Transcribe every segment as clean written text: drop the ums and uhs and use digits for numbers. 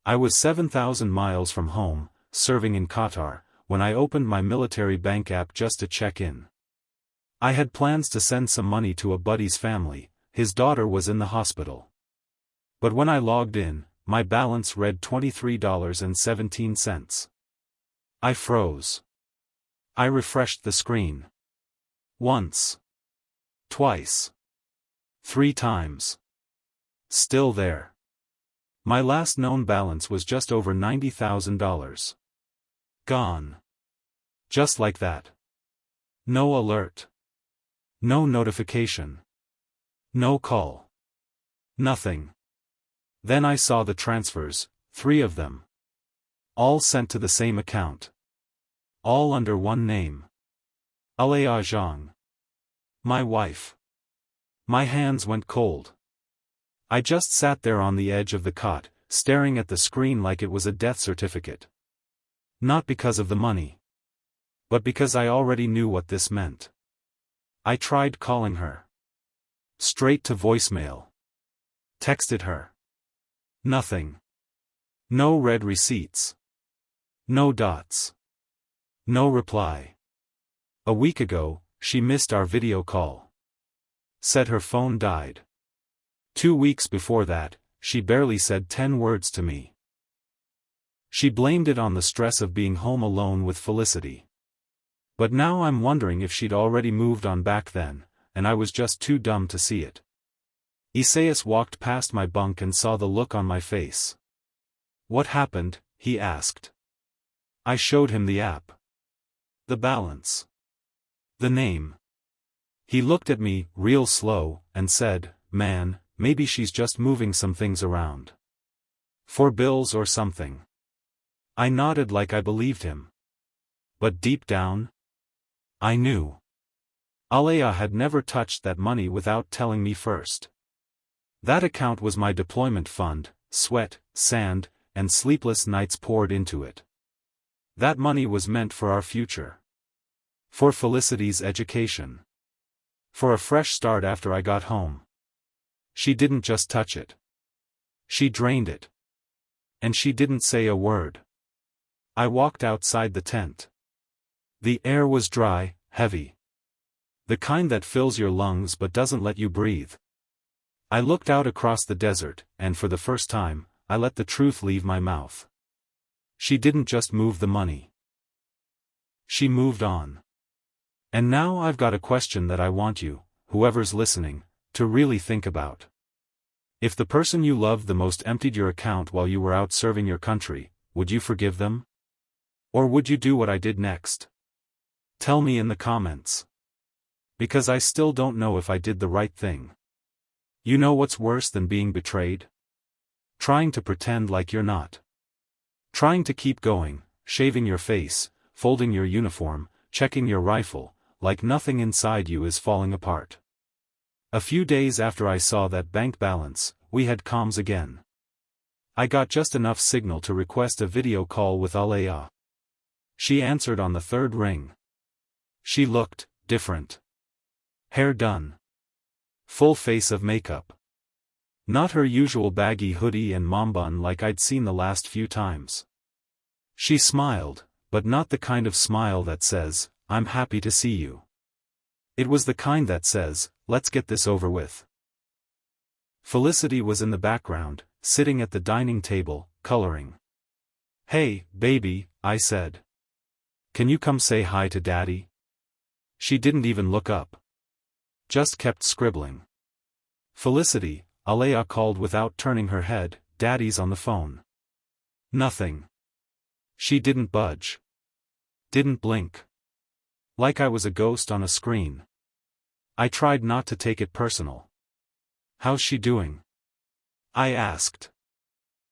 I was 7,000 miles from home, serving in Qatar, when I opened my military bank app just to check in. I had plans to send some money to a buddy's family. His daughter was in the hospital. But when I logged in, my balance read $23.17. I froze. I refreshed the screen. Once. Twice. 3 times. Still there. My last known balance was just over $90,000. Gone. Just like that. No alert. No notification. No call. Nothing. Then I saw the transfers, 3 of them. All sent to the same account. All under one name. Alea Zhang. My wife. My hands went cold. I just sat there on the edge of the cot, staring at the screen like it was a death certificate. Not because of the money. But because I already knew what this meant. I tried calling her. Straight to voicemail. Texted her. Nothing. No read receipts. No dots. No reply. A week ago, she missed our video call. Said her phone died. 2 weeks before that, she barely said 10 words to me. She blamed it on the stress of being home alone with Felicity. But now I'm wondering if she'd already moved on back then, and I was just too dumb to see it. Isaias walked past my bunk and saw the look on my face. What happened? He asked. I showed him the app. The balance. The name. He looked at me, real slow, and said, "Man, maybe she's just moving some things around. For bills or something." I nodded like I believed him. But deep down, I knew. Alea had never touched that money without telling me first. That account was my deployment fund, sweat, sand, and sleepless nights poured into it. That money was meant for our future. For Felicity's education. For a fresh start after I got home. She didn't just touch it. She drained it. And she didn't say a word. I walked outside the tent. The air was dry, heavy. The kind that fills your lungs but doesn't let you breathe. I looked out across the desert, and for the first time, I let the truth leave my mouth. She didn't just move the money. She moved on. And now I've got a question that I want you, whoever's listening, to really think about. If the person you loved the most emptied your account while you were out serving your country, would you forgive them? Or would you do what I did next? Tell me in the comments. Because I still don't know if I did the right thing. You know what's worse than being betrayed? Trying to pretend like you're not. Trying to keep going, shaving your face, folding your uniform, checking your rifle, like nothing inside you is falling apart. A few days after I saw that bank balance, we had comms again. I got just enough signal to request a video call with Alea. She answered on the 3rd ring. She looked different. Hair done. Full face of makeup. Not her usual baggy hoodie and mom bun like I'd seen the last few times. She smiled, but not the kind of smile that says, "I'm happy to see you." It was the kind that says, "Let's get this over with." Felicity was in the background, sitting at the dining table, coloring. "Hey, baby," I said. "Can you come say hi to Daddy?" She didn't even look up. Just kept scribbling. "Felicity," Alea called without turning her head, "Daddy's on the phone." Nothing. She didn't budge. Didn't blink. Like I was a ghost on a screen. I tried not to take it personal. "How's she doing?" I asked.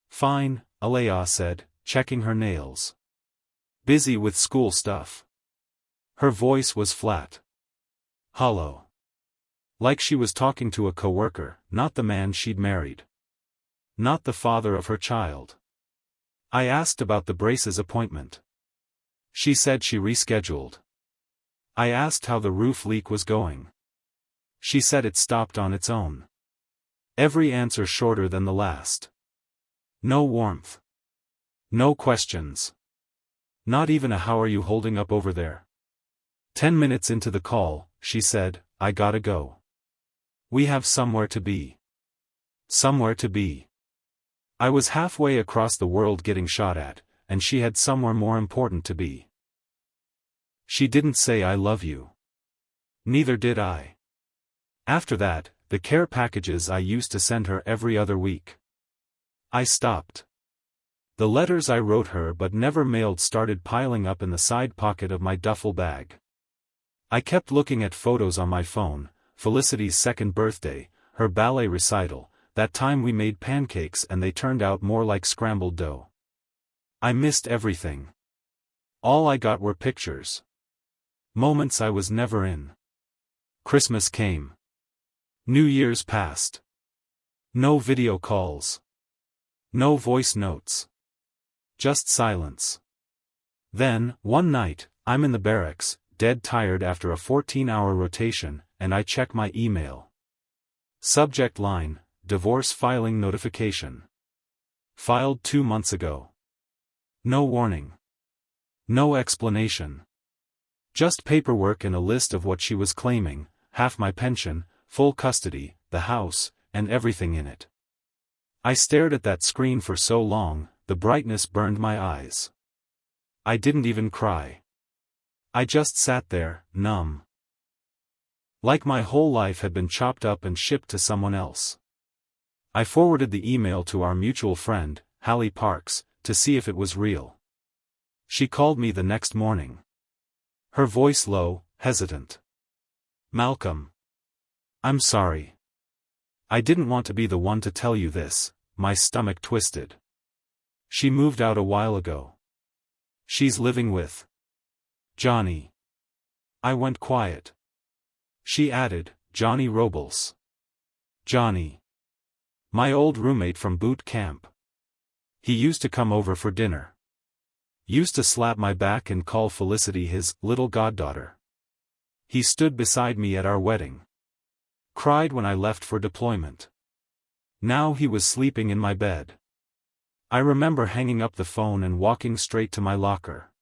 "Fine," Alea said, checking her nails. "Busy with school stuff." Her voice was flat. Hollow. Like she was talking to a coworker, not the man she'd married. Not the father of her child. I asked about the braces appointment. She said she rescheduled. I asked how the roof leak was going. She said it stopped on its own. Every answer shorter than the last. No warmth. No questions. Not even a "how are you holding up over there?" 10 minutes into the call, she said, "I gotta go. We have somewhere to be." Somewhere to be. I was halfway across the world getting shot at, and she had somewhere more important to be. She didn't say "I love you." Neither did I. After that, the care packages I used to send her every other week, I stopped. The letters I wrote her but never mailed started piling up in the side pocket of my duffel bag. I kept looking at photos on my phone: Felicity's second birthday, her ballet recital, that time we made pancakes and they turned out more like scrambled dough. I missed everything. All I got were pictures. Moments I was never in. Christmas came. New Year's passed. No video calls. No voice notes. Just silence. Then, one night, I'm in the barracks, dead tired after a 14-hour rotation, and I check my email. Subject line: divorce filing notification. Filed 2 months ago. No warning. No explanation. Just paperwork and a list of what she was claiming: half my pension, full custody, the house, and everything in it. I stared at that screen for so long, the brightness burned my eyes. I didn't even cry. I just sat there, numb. Like my whole life had been chopped up and shipped to someone else. I forwarded the email to our mutual friend, Hallie Parks, to see if it was real. She called me the next morning. Her voice low, hesitant. "Malcolm. I'm sorry. I didn't want to be the one to tell you this." My stomach twisted. "She moved out a while ago. She's living with Johnny." I went quiet. She added, "Johnny Robles." Johnny. My old roommate from boot camp. He used to come over for dinner. Used to slap my back and call Felicity his little goddaughter. He stood beside me at our wedding. Cried when I left for deployment. Now he was sleeping in my bed. I remember hanging up the phone and walking straight to my locker.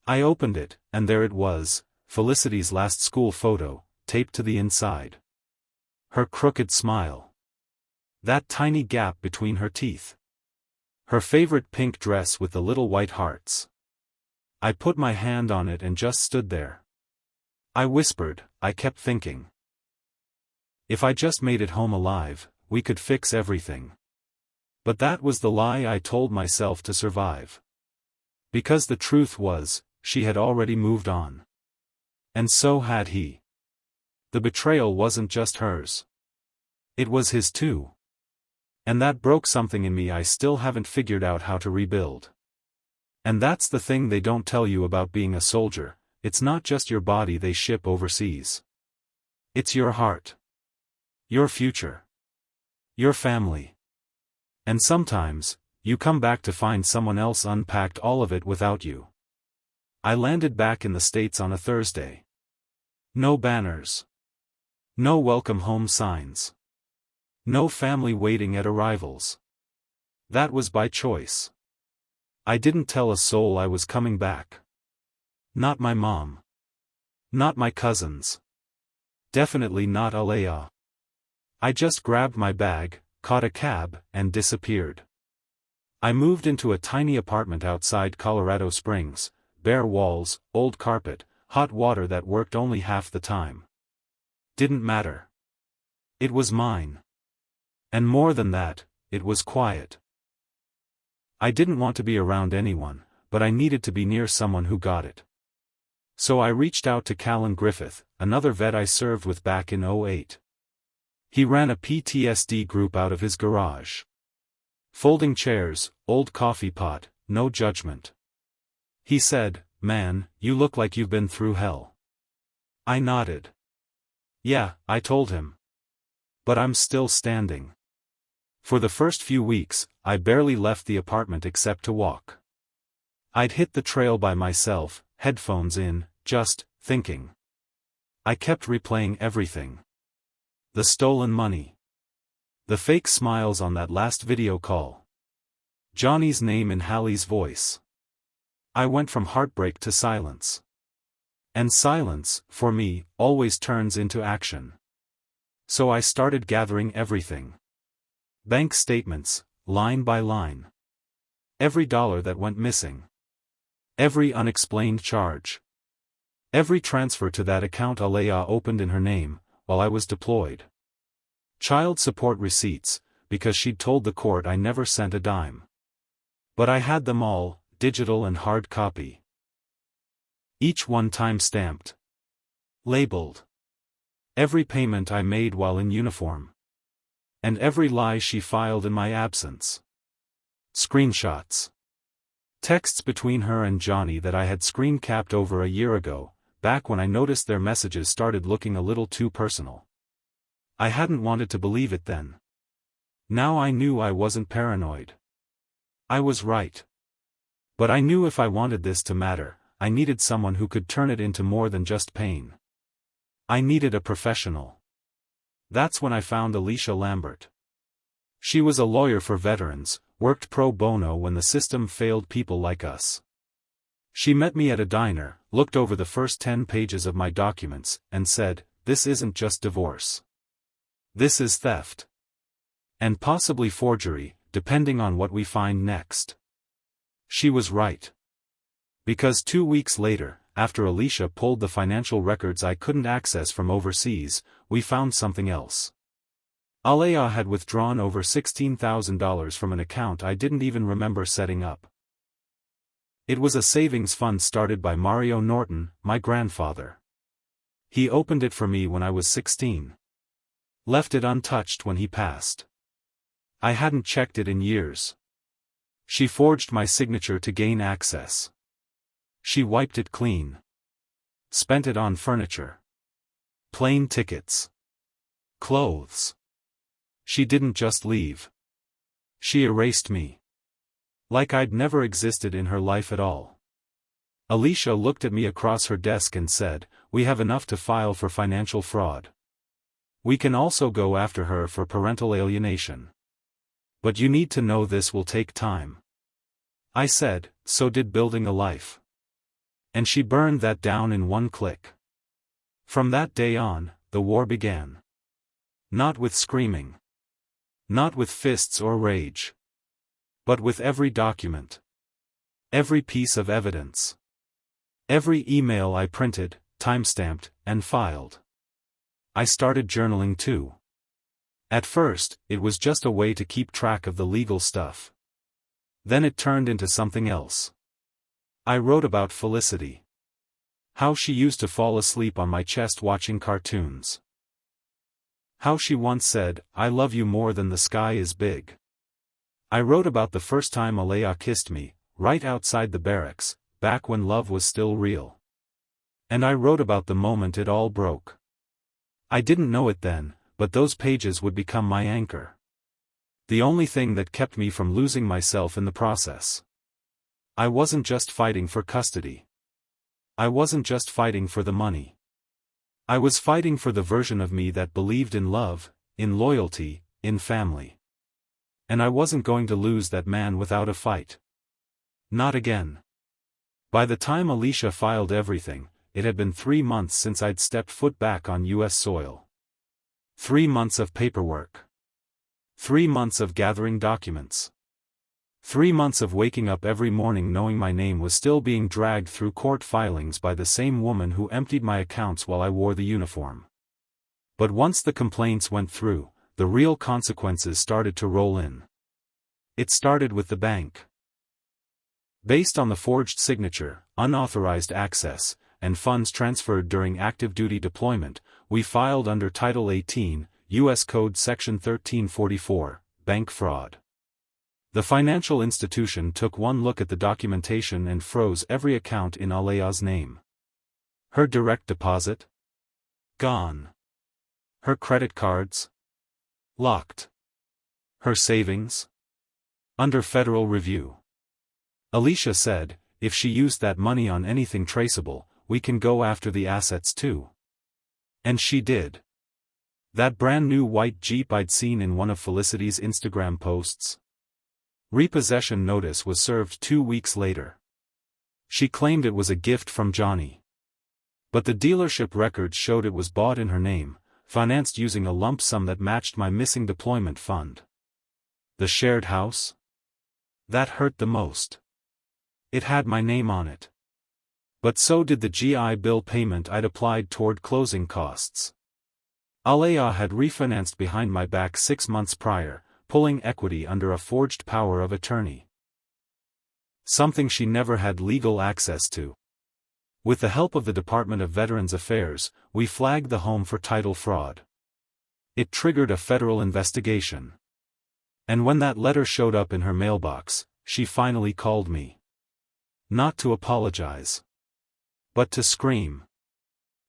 I opened it, and there it was, Felicity's last school photo, taped to the inside. Her crooked smile. That tiny gap between her teeth. Her favorite pink dress with the little white hearts. I put my hand on it and just stood there. I whispered, I kept thinking. If I just made it home alive, we could fix everything. But that was the lie I told myself to survive. Because the truth was, she had already moved on. And so had he. The betrayal wasn't just hers. It was his too. And that broke something in me I still haven't figured out how to rebuild. And that's the thing they don't tell you about being a soldier: it's not just your body they ship overseas. It's your heart. Your future. Your family. And sometimes, you come back to find someone else unpacked all of it without you. I landed back in the States on a Thursday. No banners. No welcome home signs. No family waiting at arrivals. That was by choice. I didn't tell a soul I was coming back. Not my mom. Not my cousins. Definitely not Alea. I just grabbed my bag, caught a cab, and disappeared. I moved into a tiny apartment outside Colorado Springs: bare walls, old carpet, hot water that worked only half the time. Didn't matter. It was mine. And more than that, it was quiet. I didn't want to be around anyone, but I needed to be near someone who got it. So I reached out to Callan Griffith, another vet I served with back in '08. He ran a PTSD group out of his garage. Folding chairs, old coffee pot, no judgment. He said, "Man, you look like you've been through hell." I nodded. "Yeah," I told him. "But I'm still standing." For the first few weeks, I barely left the apartment except to walk. I'd hit the trail by myself, headphones in, just thinking. I kept replaying everything. The stolen money. The fake smiles on that last video call. Johnny's name in Hallie's voice. I went from heartbreak to silence. And silence, for me, always turns into action. So I started gathering everything. Bank statements, line by line. Every dollar that went missing. Every unexplained charge. Every transfer to that account Alea opened in her name, while I was deployed. Child support receipts, because she'd told the court I never sent a dime. But I had them all, digital and hard copy. Each one time-stamped. Labeled. Every payment I made while in uniform. And every lie she filed in my absence. Screenshots. Texts between her and Johnny that I had screen-capped over a year ago, back when I noticed their messages started looking a little too personal. I hadn't wanted to believe it then. Now I knew I wasn't paranoid. I was right. But I knew if I wanted this to matter, I needed someone who could turn it into more than just pain. I needed a professional. That's when I found Alicia Lambert. She was a lawyer for veterans, worked pro bono when the system failed people like us. She met me at a diner, looked over the first 10 pages of my documents, and said, "This isn't just divorce. This is theft. And possibly forgery, depending on what we find next." She was right. Because 2 weeks later, after Alicia pulled the financial records I couldn't access from overseas, we found something else. Alea had withdrawn over $16,000 from an account I didn't even remember setting up. It was a savings fund started by Mario Norton, my grandfather. He opened it for me when I was 16. Left it untouched when he passed. I hadn't checked it in years. She forged my signature to gain access. She wiped it clean. Spent it on furniture. Plane tickets. Clothes. She didn't just leave. She erased me. Like I'd never existed in her life at all. Alicia looked at me across her desk and said, "We have enough to file for financial fraud. We can also go after her for parental alienation. But you need to know this will take time." I said, "So did building a life." And she burned that down in one click. From that day on, the war began. Not with screaming. Not with fists or rage. But with every document. Every piece of evidence. Every email I printed, timestamped, and filed. I started journaling too. At first, it was just a way to keep track of the legal stuff. Then it turned into something else. I wrote about Felicity. How she used to fall asleep on my chest watching cartoons. How she once said, "I love you more than the sky is big." I wrote about the first time Alea kissed me, right outside the barracks, back when love was still real. And I wrote about the moment it all broke. I didn't know it then, but those pages would become my anchor. The only thing that kept me from losing myself in the process. I wasn't just fighting for custody. I wasn't just fighting for the money. I was fighting for the version of me that believed in love, in loyalty, in family. And I wasn't going to lose that man without a fight. Not again. By the time Alicia filed everything, it had been 3 months since I'd stepped foot back on U.S. soil. 3 months of paperwork. 3 months of gathering documents. 3 months of waking up every morning knowing my name was still being dragged through court filings by the same woman who emptied my accounts while I wore the uniform. But once the complaints went through, the real consequences started to roll in. It started with the bank. Based on the forged signature, unauthorized access, and funds transferred during active duty deployment, we filed under Title 18, U.S. Code Section 1344, bank fraud. The financial institution took one look at the documentation and froze every account in Alea's name. Her direct deposit? Gone. Her credit cards? Locked. Her savings? Under federal review. Alicia said, if she used that money on anything traceable, we can go after the assets too. And she did. That brand new white Jeep I'd seen in one of Felicity's Instagram posts. Repossession notice was served 2 weeks later. She claimed it was a gift from Johnny. But the dealership records showed it was bought in her name, financed using a lump sum that matched my missing deployment fund. The shared house? That hurt the most. It had my name on it. But so did the GI Bill payment I'd applied toward closing costs. Alea had refinanced behind my back 6 months prior, pulling equity under a forged power of attorney. Something she never had legal access to. With the help of the Department of Veterans Affairs, we flagged the home for title fraud. It triggered a federal investigation. And when that letter showed up in her mailbox, she finally called me. Not to apologize. But to scream.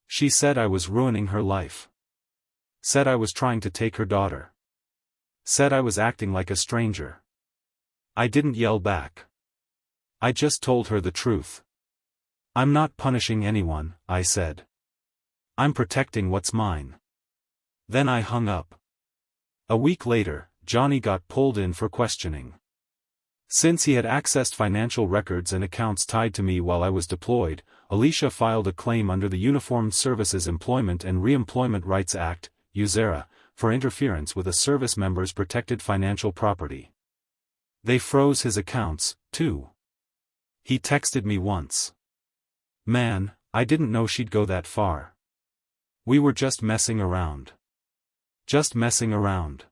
She said I was ruining her life. Said I was trying to take her daughter. Said I was acting like a stranger. I didn't yell back. I just told her the truth. I'm not punishing anyone, I said. I'm protecting what's mine. Then I hung up. A week later, Johnny got pulled in for questioning. Since he had accessed financial records and accounts tied to me while I was deployed, Alicia filed a claim under the Uniformed Services Employment and Reemployment Rights Act, USERA, for interference with a service member's protected financial property. They froze his accounts, too. He texted me once. Man, I didn't know she'd go that far. We were just messing around. Just messing around.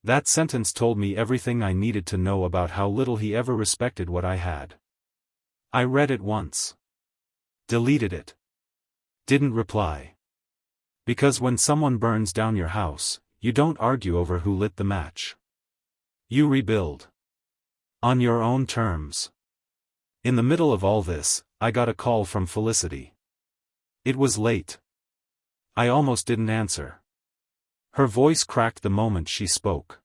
That sentence told me everything I needed to know about how little he ever respected what I had. I read it once. Deleted it. Didn't reply. Because when someone burns down your house, you don't argue over who lit the match. You rebuild. On your own terms. In the middle of all this, I got a call from Felicity. It was late. I almost didn't answer. Her voice cracked the moment she spoke.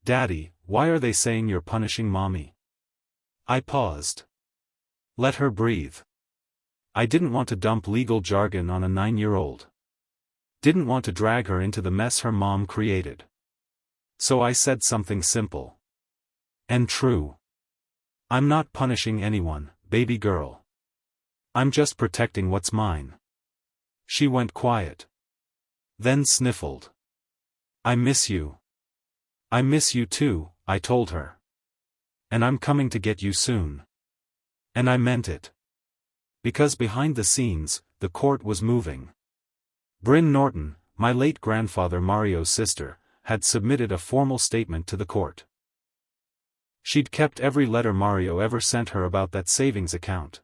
Daddy, why are they saying you're punishing Mommy? I paused. Let her breathe. I didn't want to dump legal jargon on a 9-year-old. Didn't want to drag her into the mess her mom created. So I said something simple. And true. I'm not punishing anyone, baby girl. I'm just protecting what's mine. She went quiet. Then sniffled. I miss you. I miss you too, I told her. And I'm coming to get you soon. And I meant it. Because behind the scenes, the court was moving. Bryn Norton, my late grandfather Mario's sister, had submitted a formal statement to the court. She'd kept every letter Mario ever sent her about that savings account.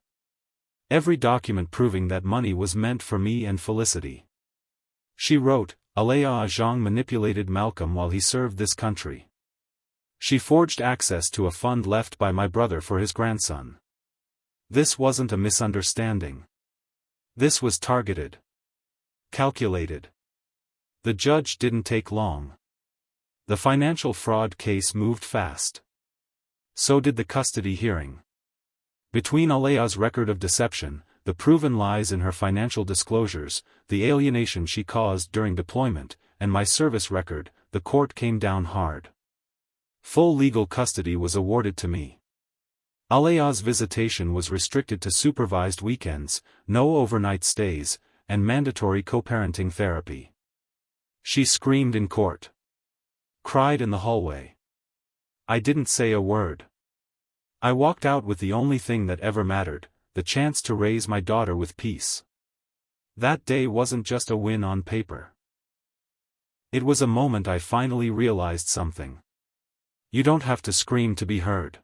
Every document proving that money was meant for me and Felicity. She wrote, Alea Zhang manipulated Malcolm while he served this country. She forged access to a fund left by my brother for his grandson. This wasn't a misunderstanding. This was targeted. Calculated. The judge didn't take long. The financial fraud case moved fast. So did the custody hearing. Between Alea's record of deception, the proven lies in her financial disclosures, the alienation she caused during deployment, and my service record, the court came down hard. Full legal custody was awarded to me. Alea's visitation was restricted to supervised weekends, no overnight stays, and mandatory co-parenting therapy. She screamed in court. Cried in the hallway. I didn't say a word. I walked out with the only thing that ever mattered, the chance to raise my daughter with peace. That day wasn't just a win on paper. It was a moment I finally realized something. You don't have to scream to be heard.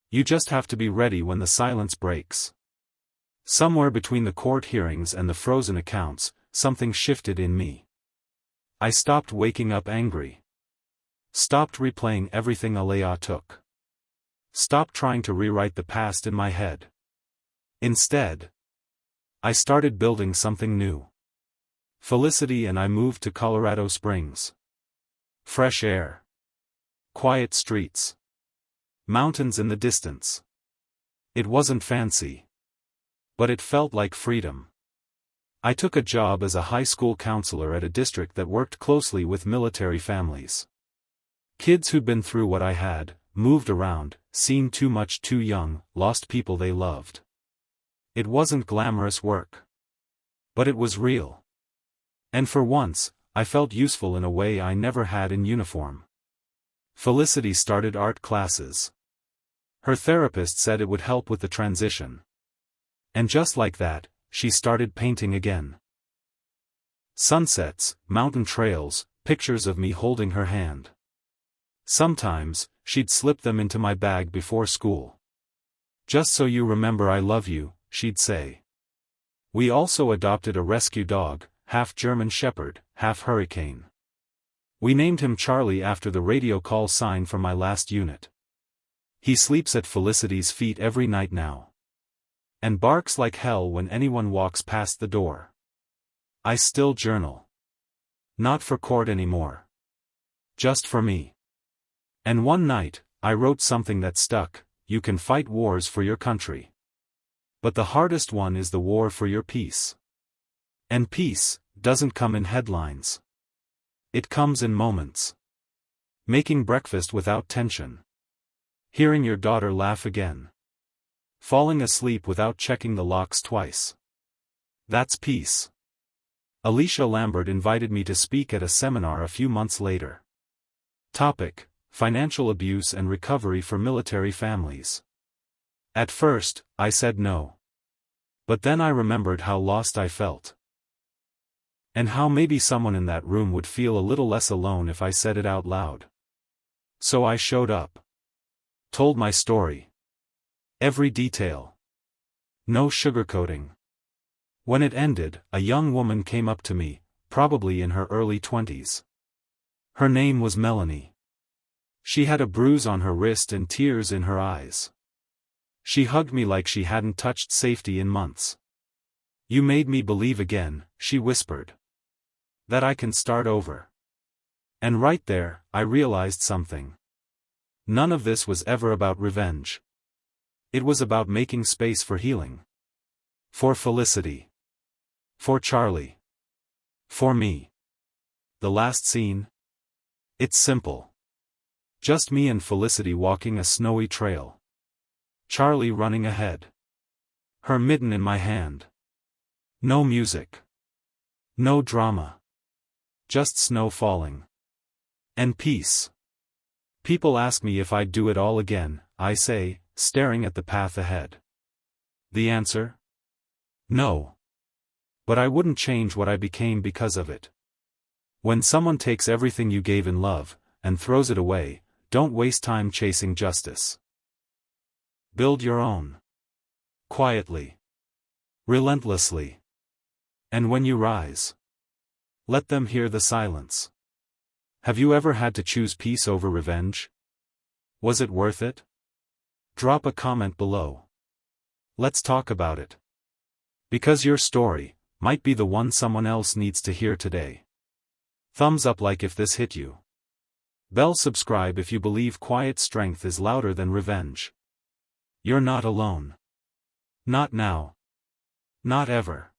You just have to be ready when the silence breaks. Somewhere between the court hearings and the frozen accounts, something shifted in me. I stopped waking up angry. Stopped replaying everything Alea took. Stopped trying to rewrite the past in my head. Instead, I started building something new. Felicity and I moved to Colorado Springs. Fresh air. Quiet streets. Mountains in the distance. It wasn't fancy. But it felt like freedom. I took a job as a high school counselor at a district that worked closely with military families. Kids who'd been through what I had, moved around, seen too much too young, lost people they loved. It wasn't glamorous work. But it was real. And for once, I felt useful in a way I never had in uniform. Felicity started art classes. Her therapist said it would help with the transition. And just like that, she started painting again. Sunsets, mountain trails, pictures of me holding her hand. Sometimes, she'd slip them into my bag before school. "Just so you remember I love you," she'd say. We also adopted a rescue dog, half German Shepherd, half Hurricane. We named him Charlie after the radio call sign from my last unit. He sleeps at Felicity's feet every night now. And barks like hell when anyone walks past the door. I still journal. Not for court anymore. Just for me. And one night, I wrote something that stuck: "You can fight wars for your country. But the hardest one is the war for your peace." And peace doesn't come in headlines. It comes in moments. Making breakfast without tension. Hearing your daughter laugh again. Falling asleep without checking the locks twice. That's peace. Alicia Lambert invited me to speak at a seminar a few months later. Topic: Financial abuse and recovery for military families. At first, I said no. But then I remembered how lost I felt. And how maybe someone in that room would feel a little less alone if I said it out loud. So I showed up. Told my story. Every detail. No sugarcoating. When it ended, a young woman came up to me, probably in her early 20s. Her name was Melanie. She had a bruise on her wrist and tears in her eyes. She hugged me like she hadn't touched safety in months. "You made me believe again," she whispered. "That I can start over." And right there, I realized something. None of this was ever about revenge. It was about making space for healing. For Felicity. For Charlie. For me. The last scene? It's simple. Just me and Felicity walking a snowy trail. Charlie running ahead. Her mitten in my hand. No music. No drama. Just snow falling. And peace. People ask me if I'd do it all again, I say, staring at the path ahead. The answer? No. But I wouldn't change what I became because of it. When someone takes everything you gave in love, and throws it away, don't waste time chasing justice. Build your own. Quietly. Relentlessly. And when you rise, let them hear the silence. Have you ever had to choose peace over revenge? Was it worth it? Drop a comment below. Let's talk about it. Because your story might be the one someone else needs to hear today. Thumbs up like if this hit you. Bell subscribe if you believe quiet strength is louder than revenge. You're not alone. Not now. Not ever.